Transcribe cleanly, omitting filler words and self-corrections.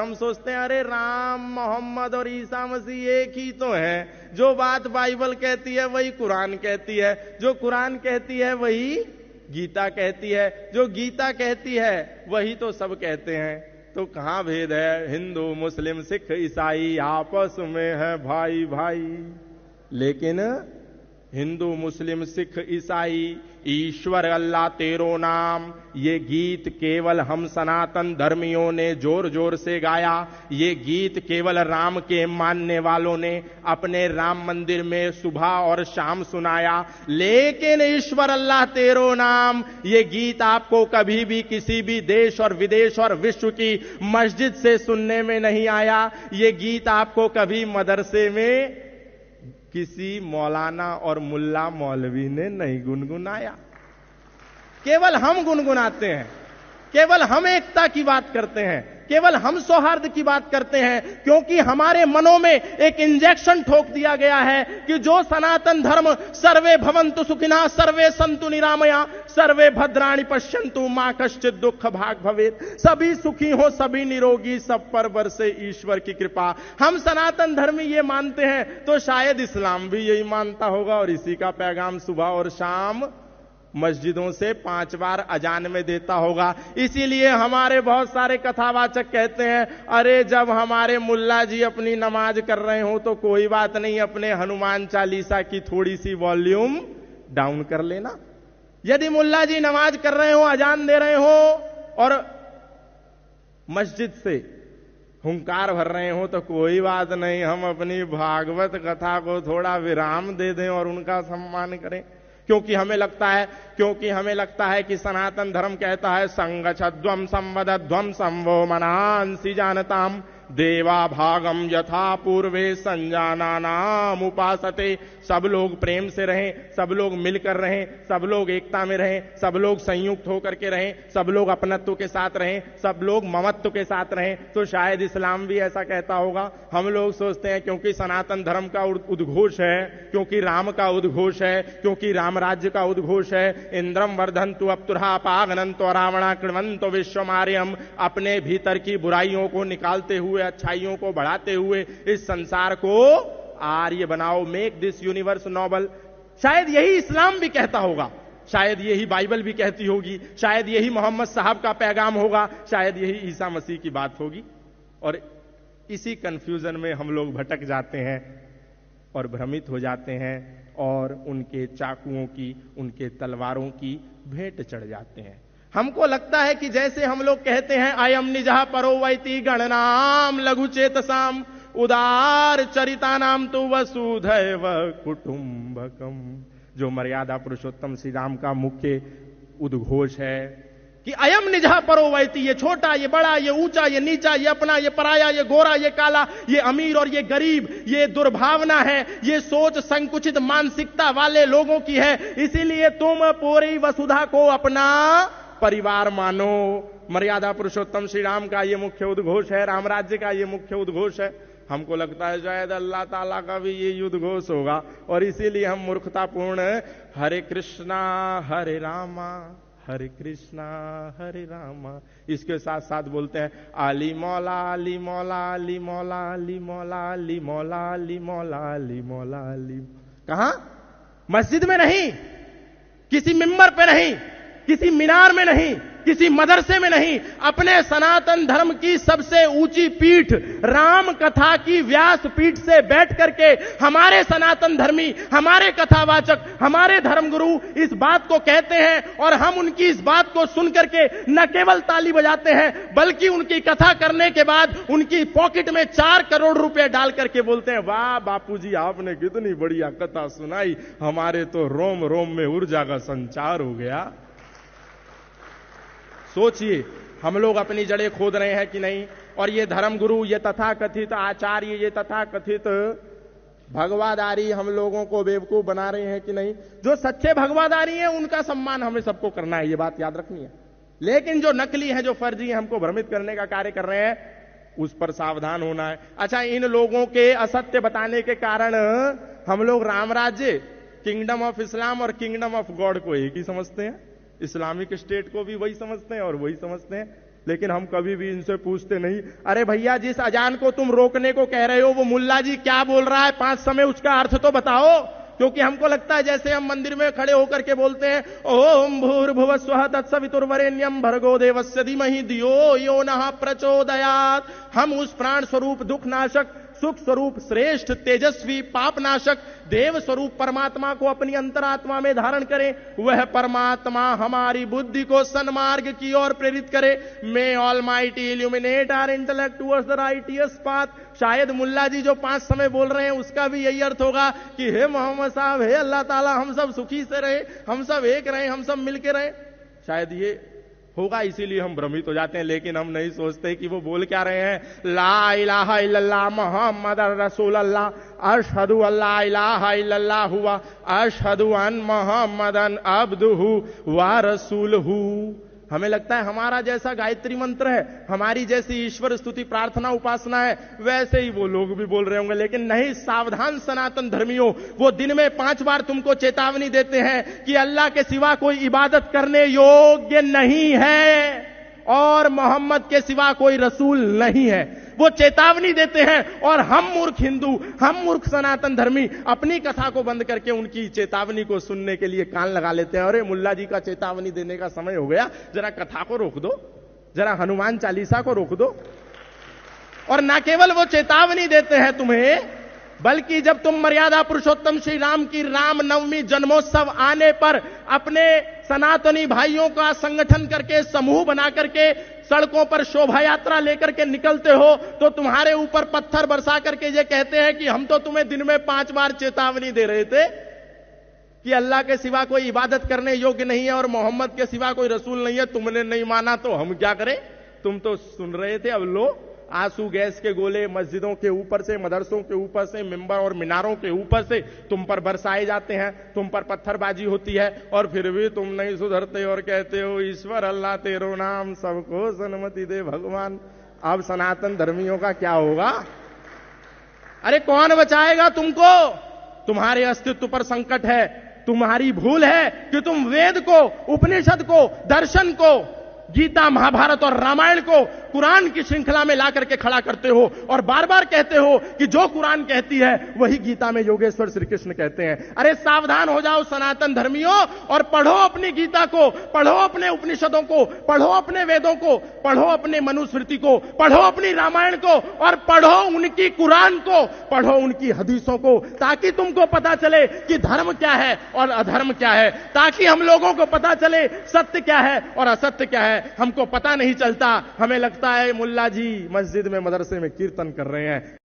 हम सोचते हैं अरे राम मोहम्मद और ईसा मसीह एक ही तो हैं, जो बात बाइबल कहती है वही कुरान कहती है, जो कुरान कहती है वही गीता कहती है, जो गीता कहती है वही तो सब कहते हैं। तो कहां भेद है? हिंदू मुस्लिम सिख ईसाई आपस में है भाई भाई। लेकिन हिंदू मुस्लिम सिख ईसाई ईश्वर अल्लाह तेरो नाम, ये गीत केवल हम सनातन धर्मियों ने जोर जोर से गाया। ये गीत केवल राम के मानने वालों ने अपने राम मंदिर में सुबह और शाम सुनाया। लेकिन ईश्वर अल्लाह तेरो नाम, ये गीत आपको कभी भी किसी भी देश और विदेश और विश्व की मस्जिद से सुनने में नहीं आया। ये गीत आपको कभी मदरसे में किसी मौलाना और मुल्ला मौलवी ने नहीं गुनगुनाया। केवल हम गुनगुनाते हैं, केवल हम एकता की बात करते हैं, केवल हम सौहार्द की बात करते हैं, क्योंकि हमारे मनों में एक इंजेक्शन ठोक दिया गया है कि जो सनातन धर्म सर्वे भवन्तु सुखिनः सर्वे सन्तु निरामया सर्वे भद्राणि पश्यन्तु मां कश्चित् दुःख भाग् भवेत्, सभी सुखी हो सभी निरोगी सब पर बरसे ईश्वर की कृपा। हम सनातन धर्मी ये मानते हैं, तो शायद इस्लाम भी यही मानता होगा और इसी का पैगाम सुबह और शाम मस्जिदों से 5 बार अजान में देता होगा। इसीलिए हमारे बहुत सारे कथावाचक कहते हैं अरे जब हमारे मुल्ला जी अपनी नमाज कर रहे हो तो कोई बात नहीं, अपने हनुमान चालीसा की थोड़ी सी वॉल्यूम डाउन कर लेना। यदि मुल्ला जी नमाज कर रहे हो, अजान दे रहे हो और मस्जिद से हुंकार भर रहे हो तो कोई बात नहीं, हम अपनी भागवत कथा को थोड़ा विराम दे दें और उनका सम्मान करें। क्योंकि हमें लगता है कि सनातन धर्म कहता है संगच्छध्वम संवदध्वम संवो मनांसि जानताम देवा भागम यथा पूर्वे संजानानाम उपासते। सब लोग प्रेम से रहें, सब लोग मिलकर रहें, सब लोग एकता में रहें, सब लोग संयुक्त होकर के रहें, सब लोग अपनत्व के साथ रहें, सब लोग ममत्व के साथ रहें। तो शायद इस्लाम भी ऐसा कहता होगा। हम लोग सोचते हैं क्योंकि सनातन धर्म का उद्घोष है, क्योंकि राम का उद्घोष है, क्योंकि राम राज्य का उद्घोष है, इंद्रम वर्धन्तु अप्तुरहा पागनन्तो रावणा कृण्वन्तो विश्वमार्यम, अपने भीतर की बुराइयों को निकालते हुए अच्छाइयों को बढ़ाते हुए इस संसार को आर्य बनाओ, मेक दिस यूनिवर्स नोबल। शायद यही इस्लाम भी कहता होगा, शायद यही बाइबल भी कहती होगी, शायद यही मोहम्मद साहब का पैगाम होगा, शायद यही ईसा मसीह की बात होगी। और इसी कंफ्यूजन में हम लोग भटक जाते हैं और भ्रमित हो जाते हैं और उनके चाकुओं की, उनके तलवारों की भेंट चढ़ जाते हैं। हमको लगता है कि जैसे हम लोग कहते हैं अयम निजः परो वैति गणनाम लघु चेतसाम उदार चरिता नाम तो वसुधैव कुटुंबकम, जो मर्यादा पुरुषोत्तम श्री राम का मुख्य उद्घोष है कि अयम निजः परो वैति, ये छोटा, ये बड़ा, ये ऊंचा, ये नीचा, ये अपना, ये पराया, ये गोरा, ये काला, ये अमीर और ये गरीब, ये दुर्भावना है, ये सोच संकुचित मानसिकता वाले लोगों की है। इसीलिए तुम पूरी वसुधा को अपना परिवार मानो। मर्यादा पुरुषोत्तम श्री राम का ये मुख्य उद्घोष है, राम राज्य का ये मुख्य उद्घोष है। हमको लगता है शायद अल्लाह ताला का भी ये उद्घोष होगा और इसीलिए हम मूर्खतापूर्ण हरे कृष्णा हरे रामा हरे कृष्णा हरे रामा इसके साथ साथ बोलते हैं अली मौला अली मौला अली मौला अली मौला अली मौला अली मौला अली मौला अली। कहां? मस्जिद में नहीं, किसी मिंबर पे नहीं, किसी मीनार में नहीं, किसी मदरसे में नहीं, अपने सनातन धर्म की सबसे ऊंची पीठ राम कथा की व्यास पीठ से बैठ करके हमारे सनातन धर्मी, हमारे कथावाचक, हमारे धर्मगुरु इस बात को कहते हैं और हम उनकी इस बात को सुन करके न केवल ताली बजाते हैं बल्कि उनकी कथा करने के बाद उनकी पॉकेट में 4 करोड़ रुपए डाल करके बोलते हैं वाह बापूजी आपने कितनी बढ़िया कथा सुनाई, हमारे तो रोम रोम में ऊर्जा का संचार हो गया। सोचिए हम लोग अपनी जड़ें खोद रहे हैं कि नहीं। और ये धर्मगुरु, ये तथाकथित आचार्य, ये तथाकथित भगवादारी हम लोगों को बेवकूफ बना रहे हैं कि नहीं। जो सच्चे भगवादारी हैं उनका सम्मान हमें सबको करना है, ये बात याद रखनी है। लेकिन जो नकली है, जो फर्जी है, हमको भ्रमित करने का कार्य कर रहे हैं, उस पर सावधान होना है। अच्छा, इन लोगों के असत्य बताने के कारण हम लोग राम राज्य, किंगडम ऑफ इस्लाम और किंगडम ऑफ गॉड को एक ही समझते हैं, इस्लामिक स्टेट को भी वही समझते हैं और वही समझते हैं। लेकिन हम कभी भी इनसे पूछते नहीं, अरे भैया जिस अजान को तुम रोकने को कह रहे हो वो मुल्ला जी क्या बोल रहा है 5 समय, उसका अर्थ तो बताओ। क्योंकि हमको लगता है जैसे हम मंदिर में खड़े होकर के बोलते हैं ओम भूर्भुवः स्वः तत्सवितुर्वरेण्यं भर्गो देवस्य धीमहि धियो यो नः प्रचोदयात्, हम उस प्राण स्वरूप दुख नाशक सुख स्वरूप श्रेष्ठ तेजस्वी पाप नाशक देव स्वरूप परमात्मा को अपनी अंतरात्मा में धारण करें। वह परमात्मा हमारी बुद्धि को सन्मार्ग की ओर प्रेरित करे। May almighty illuminate our intellect towards the righteous path. शायद मुल्ला जी जो 5 समय बोल रहे हैं उसका भी यही अर्थ होगा कि हे मोहम्मद साहब, हे अल्लाह ताला, हम सब सुखी से रहे, हम सब एक रहे, हम सब मिलके रहे। शायद ये होगा, इसीलिए हम भ्रमित हो जाते हैं। लेकिन हम नहीं सोचते कि वो बोल क्या रहे हैं। ला इलाहा इल्लल्लाह मुहम्मदुर रसूलुल्लाह, अशहदु अल्ला इलाहा इल्लल्लाह हुआ, अशहदु अन मुहम्मदन अब्दुहु व रसूलुहु। हमें लगता है हमारा जैसा गायत्री मंत्र है, हमारी जैसी ईश्वर स्तुति प्रार्थना उपासना है, वैसे ही वो लोग भी बोल रहे होंगे। लेकिन नहीं, सावधान सनातन धर्मियों, वो दिन में 5 बार तुमको चेतावनी देते हैं कि अल्लाह के सिवा कोई इबादत करने योग्य नहीं है और मोहम्मद के सिवा कोई रसूल नहीं है। वो चेतावनी देते हैं और हम मूर्ख हिंदू, हम मूर्ख सनातन धर्मी अपनी कथा को बंद करके उनकी चेतावनी को सुनने के लिए कान लगा लेते हैं। अरे मुल्ला जी का चेतावनी देने का समय हो गया, जरा कथा को रोक दो, जरा हनुमान चालीसा को रोक दो। और ना केवल वो चेतावनी देते हैं तुम्हें, बल्कि जब तुम मर्यादा पुरुषोत्तम श्री राम की रामनवमी जन्मोत्सव आने पर अपने सनातनी भाइयों का संगठन करके समूह बना करके सड़कों पर शोभा यात्रा लेकर के निकलते हो, तो तुम्हारे ऊपर पत्थर बरसा करके ये कहते हैं कि हम तो तुम्हें दिन में 5 बार चेतावनी दे रहे थे कि अल्लाह के सिवा कोई इबादत करने योग्य नहीं है और मोहम्मद के सिवा कोई रसूल नहीं है। तुमने नहीं माना तो हम क्या करें? तुम तो सुन रहे थे। अब लो आंसू गैस के गोले मस्जिदों के ऊपर से, मदरसों के ऊपर से, मिंबर और मीनारों के ऊपर से तुम पर बरसाए जाते हैं, तुम पर पत्थरबाजी होती है और फिर भी तुम नहीं सुधरते और कहते हो ईश्वर अल्लाह तेरो नाम सबको सन्मति दे भगवान। अब सनातन धर्मियों का क्या होगा? अरे कौन बचाएगा तुमको? तुम्हारे अस्तित्व पर संकट है। तुम्हारी भूल है कि तुम वेद को, उपनिषद को, दर्शन को, गीता, महाभारत और रामायण को कुरान की श्रृंखला में ला करके खड़ा करते हो और बार बार कहते हो कि जो कुरान कहती है वही गीता में योगेश्वर श्री कृष्ण कहते हैं। अरे सावधान हो जाओ सनातन धर्मियों और पढ़ो अपनी गीता को, पढ़ो अपने उपनिषदों को, पढ़ो अपने वेदों को, पढ़ो अपने मनुस्मृति को, पढ़ो अपनी रामायण को और पढ़ो उनकी कुरान को, पढ़ो उनकी हदीसों को, ताकि तुमको पता चले कि धर्म क्या है और अधर्म क्या है, ताकि हम लोगों को पता चले सत्य क्या है और असत्य क्या है। हमको पता नहीं चलता, हमें लगता है मुल्ला जी मस्जिद में, मदरसे में कीर्तन कर रहे हैं।